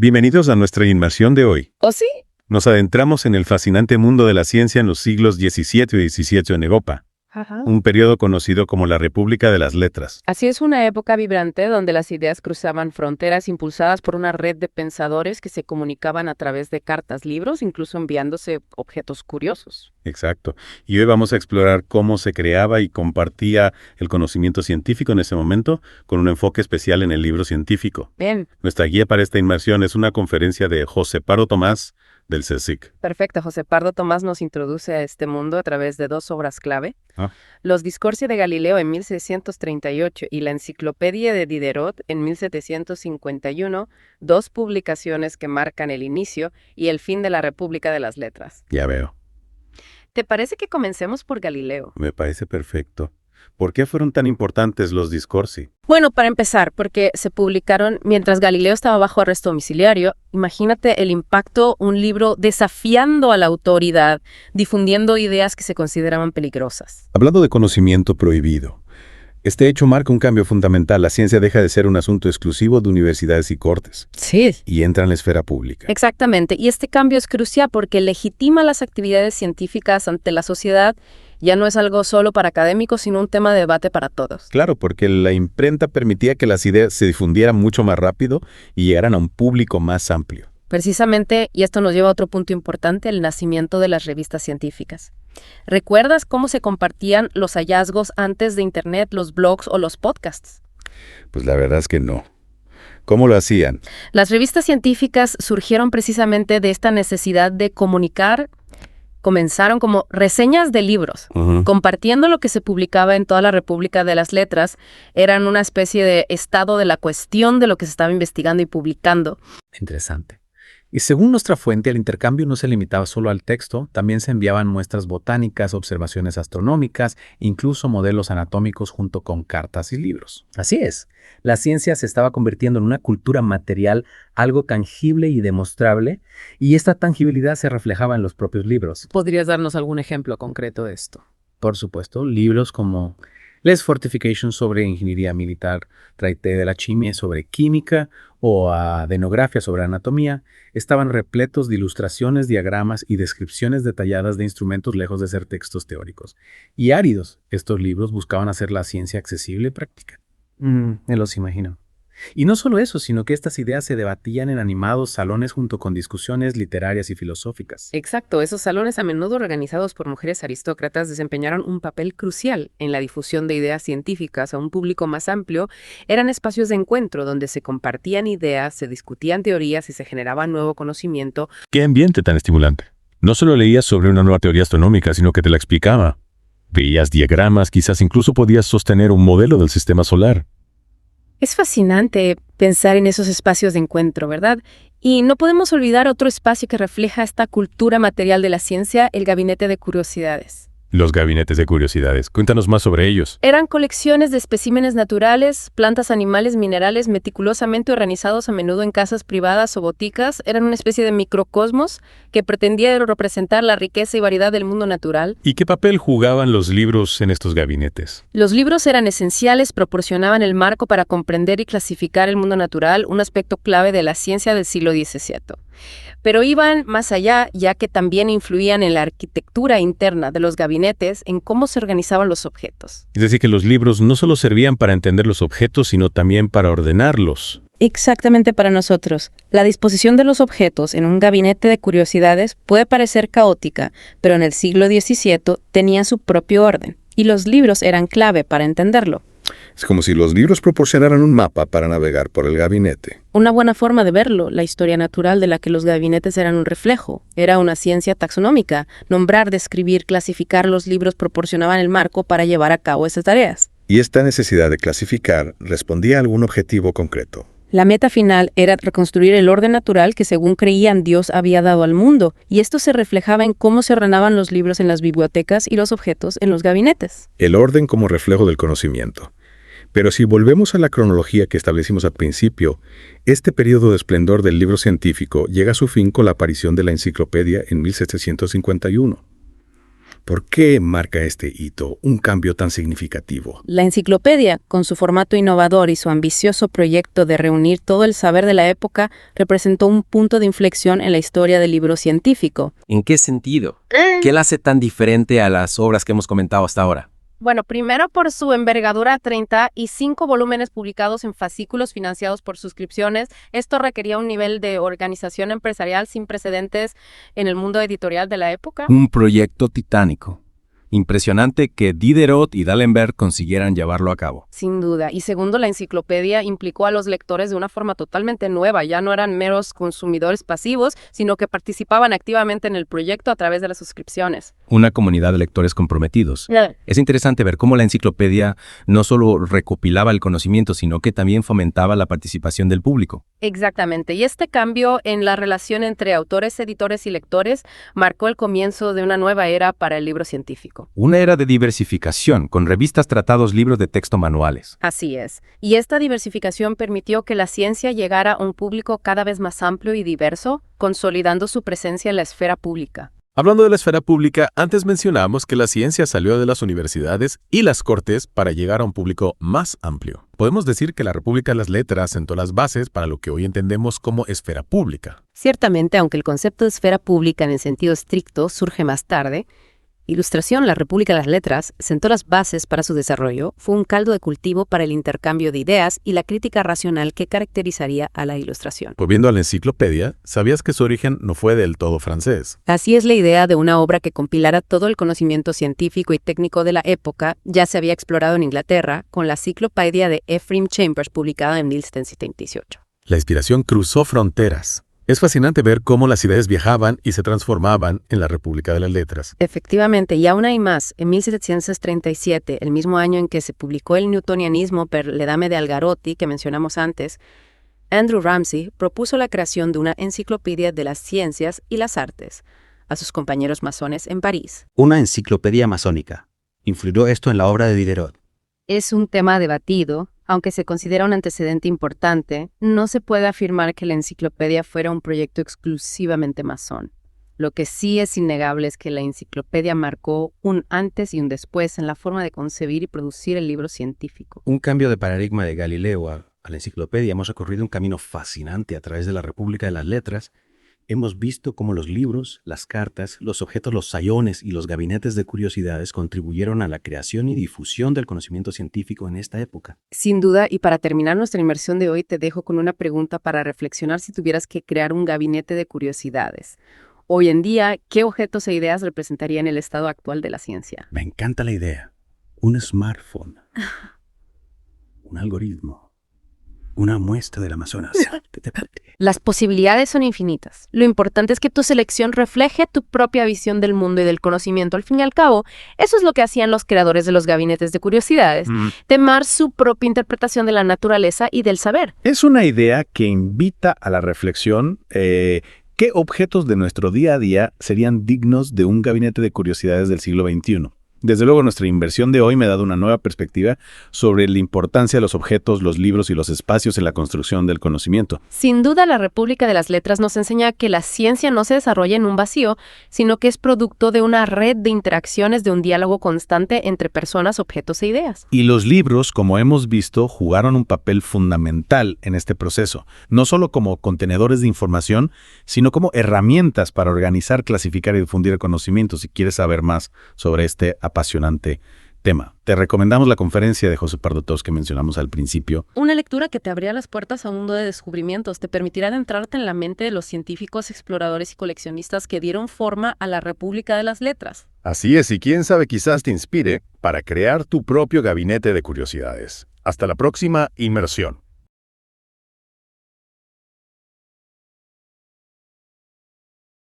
Bienvenidos a nuestra inmersión de hoy. ¿Oh, sí? Nos adentramos en el fascinante mundo de la ciencia en los siglos XVII y XVIII en Europa, Ajá. un periodo conocido como la República de las Letras. Así es una época vibrante donde las ideas cruzaban fronteras impulsadas por una red de pensadores que se comunicaban a través de cartas, libros, incluso enviándose objetos curiosos. Exacto. Y hoy vamos a explorar cómo se creaba y compartía el conocimiento científico en ese momento, con un enfoque especial en el libro científico. Bien, Nuestra guía para esta inmersión es una conferencia de José Pardo Tomás, del CSIC. perfecto. José Pardo Tomás nos introduce a este mundo a través de dos obras clave. Ah. Los Discorsi de Galileo en 1638 y la Enciclopedia de Diderot en 1751, dos publicaciones que marcan el inicio y el fin de la República de las Letras. Ya veo. ¿Te parece que comencemos por Galileo? Me parece perfecto. ¿Por qué fueron tan importantes los Discorsi? Bueno, para empezar, porque se publicaron mientras Galileo estaba bajo arresto domiciliario. Imagínate el impacto, un libro desafiando a la autoridad, difundiendo ideas que se consideraban peligrosas. Hablando de conocimiento prohibido, este hecho marca un cambio fundamental. La ciencia deja de ser un asunto exclusivo de universidades y cortes Sí. y entra en la esfera pública. Exactamente, y este cambio es crucial porque legitima las actividades científicas ante la sociedad. Ya no es algo solo para académicos, sino un tema de debate para todos. Claro, porque la imprenta permitía que las ideas se difundieran mucho más rápido y llegaran a un público más amplio. Precisamente, y esto nos lleva a otro punto importante, el nacimiento de las revistas científicas. ¿Recuerdas cómo se compartían los hallazgos antes de Internet, los blogs o los podcasts? Pues la verdad es que no. ¿Cómo lo hacían? Las revistas científicas surgieron precisamente de esta necesidad de comunicar. Comenzaron como reseñas de libros, compartiendo lo que se publicaba en toda la República de las Letras. Eran una especie de estado de la cuestión de lo que se estaba investigando y publicando. Interesante. Y según nuestra fuente, el intercambio no se limitaba solo al texto, también se enviaban muestras botánicas, observaciones astronómicas, incluso modelos anatómicos junto con cartas y libros. Así es, la ciencia se estaba convirtiendo en una cultura material, algo tangible y demostrable, y esta tangibilidad se reflejaba en los propios libros. ¿Podrías darnos algún ejemplo concreto de esto? Por supuesto, libros como Les Fortifications sobre ingeniería militar, Traité de la Chimie sobre química o Adenografía sobre anatomía estaban repletos de ilustraciones, diagramas y descripciones detalladas de instrumentos lejos de ser textos teóricos. Y áridos, estos libros buscaban hacer la ciencia accesible y práctica. Me los imagino. Y no solo eso, sino que estas ideas se debatían en animados salones junto con discusiones literarias y filosóficas. Exacto, esos salones a menudo organizados por mujeres aristócratas desempeñaron un papel crucial en la difusión de ideas científicas a un público más amplio. Eran espacios de encuentro donde se compartían ideas, se discutían teorías y se generaba nuevo conocimiento. ¡Qué ambiente tan estimulante! No solo leías sobre una nueva teoría astronómica, sino que te la explicaba. Veías diagramas, quizás incluso podías sostener un modelo del sistema solar. Es fascinante pensar en esos espacios de encuentro, ¿verdad? Y no podemos olvidar otro espacio que refleja esta cultura material de la ciencia, el Gabinete de Curiosidades. Los gabinetes de curiosidades. Cuéntanos más sobre ellos. Eran colecciones de especímenes naturales, plantas, animales, minerales, meticulosamente organizados a menudo en casas privadas o boticas. Eran una especie de microcosmos que pretendía representar la riqueza y variedad del mundo natural. ¿Y qué papel jugaban los libros en estos gabinetes? Los libros eran esenciales, proporcionaban el marco para comprender y clasificar el mundo natural, un aspecto clave de la ciencia del siglo XVII. Pero iban más allá, ya que también influían en la arquitectura interna de los gabinetes, en cómo se organizaban los objetos. Es decir, que los libros no solo servían para entender los objetos, sino también para ordenarlos. Exactamente para nosotros. La disposición de los objetos en un gabinete de curiosidades puede parecer caótica, pero en el siglo XVII tenía su propio orden, y los libros eran clave para entenderlo. Es como si los libros proporcionaran un mapa para navegar por el gabinete. Una buena forma de verlo, la historia natural de la que los gabinetes eran un reflejo. Era una ciencia taxonómica. Nombrar, describir, clasificar los libros proporcionaban el marco para llevar a cabo esas tareas. Y esta necesidad de clasificar respondía a algún objetivo concreto. La meta final era reconstruir el orden natural que, según creían, Dios había dado al mundo, y esto se reflejaba en cómo se ordenaban los libros en las bibliotecas y los objetos en los gabinetes. El orden como reflejo del conocimiento. Pero si volvemos a la cronología que establecimos al principio, este periodo de esplendor del libro científico llega a su fin con la aparición de la enciclopedia en 1751. ¿Por qué marca este hito un cambio tan significativo? La enciclopedia, con su formato innovador y su ambicioso proyecto de reunir todo el saber de la época, representó un punto de inflexión en la historia del libro científico. ¿En qué sentido? ¿Qué la hace tan diferente a las obras que hemos comentado hasta ahora? Bueno, primero por su envergadura, 35 volúmenes publicados en fascículos financiados por suscripciones. Esto requería un nivel de organización empresarial sin precedentes en el mundo editorial de la época. Un proyecto titánico. Impresionante que Diderot y D'Alembert consiguieran llevarlo a cabo. Sin duda. Y segundo, la enciclopedia implicó a los lectores de una forma totalmente nueva. Ya no eran meros consumidores pasivos, sino que participaban activamente en el proyecto a través de las suscripciones. Una comunidad de lectores comprometidos. Es interesante ver cómo la enciclopedia no solo recopilaba el conocimiento, sino que también fomentaba la participación del público. Exactamente. Y este cambio en la relación entre autores, editores y lectores marcó el comienzo de una nueva era para el libro científico. Una era de diversificación, con revistas, tratados, libros de texto, manuales. Así es. Y esta diversificación permitió que la ciencia llegara a un público cada vez más amplio y diverso, consolidando su presencia en la esfera pública. Hablando de la esfera pública, antes mencionamos que la ciencia salió de las universidades y las cortes para llegar a un público más amplio. Podemos decir que la República de las Letras sentó las bases para lo que hoy entendemos como esfera pública. Ciertamente, aunque el concepto de esfera pública en el sentido estricto surge más tarde, Ilustración, la República de las Letras, sentó las bases para su desarrollo, fue un caldo de cultivo para el intercambio de ideas y la crítica racional que caracterizaría a la Ilustración. Volviendo a la enciclopedia, ¿sabías que su origen no fue del todo francés? Así es la idea de una obra que compilara todo el conocimiento científico y técnico de la época, ya se había explorado en Inglaterra, con la Enciclopedia de Ephraim Chambers publicada en 1778. La inspiración cruzó fronteras. Es fascinante ver cómo las ideas viajaban y se transformaban en la República de las Letras. Efectivamente, y aún hay más. En 1737, el mismo año en que se publicó el newtonianismo per le Dame de Algarotti, que mencionamos antes, Andrew Ramsay propuso la creación de una enciclopedia de las ciencias y las artes a sus compañeros masones en París. Una enciclopedia masónica. ¿Influyó esto en la obra de Diderot? Es un tema debatido. Aunque se considera un antecedente importante, no se puede afirmar que la enciclopedia fuera un proyecto exclusivamente masón. Lo que sí es innegable es que la enciclopedia marcó un antes y un después en la forma de concebir y producir el libro científico. Un cambio de paradigma de Galileo a la enciclopedia. Hemos recorrido un camino fascinante a través de la República de las Letras. Hemos visto cómo los libros, las cartas, los objetos, los sayones y los gabinetes de curiosidades contribuyeron a la creación y difusión del conocimiento científico en esta época. Sin duda, y para terminar nuestra inmersión de hoy, te dejo con una pregunta para reflexionar si tuvieras que crear un gabinete de curiosidades. Hoy en día, ¿qué objetos e ideas representarían el estado actual de la ciencia? Me encanta la idea. Un smartphone. Un algoritmo. Una muestra del Amazonas. Las posibilidades son infinitas. Lo importante es que tu selección refleje tu propia visión del mundo y del conocimiento. Al fin y al cabo, eso es lo que hacían los creadores de los gabinetes de curiosidades. Temar su propia interpretación de la naturaleza y del saber. Es una idea que invita a la reflexión. ¿Qué objetos de nuestro día a día serían dignos de un gabinete de curiosidades del siglo XXI? Desde luego, nuestra inversión de hoy me ha dado una nueva perspectiva sobre la importancia de los objetos, los libros y los espacios en la construcción del conocimiento. Sin duda, la República de las Letras nos enseña que la ciencia no se desarrolla en un vacío, sino que es producto de una red de interacciones, de un diálogo constante entre personas, objetos e ideas. Y los libros, como hemos visto, jugaron un papel fundamental en este proceso, no solo como contenedores de información, sino como herramientas para organizar, clasificar y difundir el conocimiento. Si quieres saber más sobre este apasionante tema, te recomendamos la conferencia de José Pardo Tos que mencionamos al principio. Una lectura que te abrirá las puertas a un mundo de descubrimientos, te permitirá adentrarte en la mente de los científicos, exploradores y coleccionistas que dieron forma a la República de las Letras. Así es, y quién sabe, quizás te inspire para crear tu propio gabinete de curiosidades. Hasta la próxima inmersión.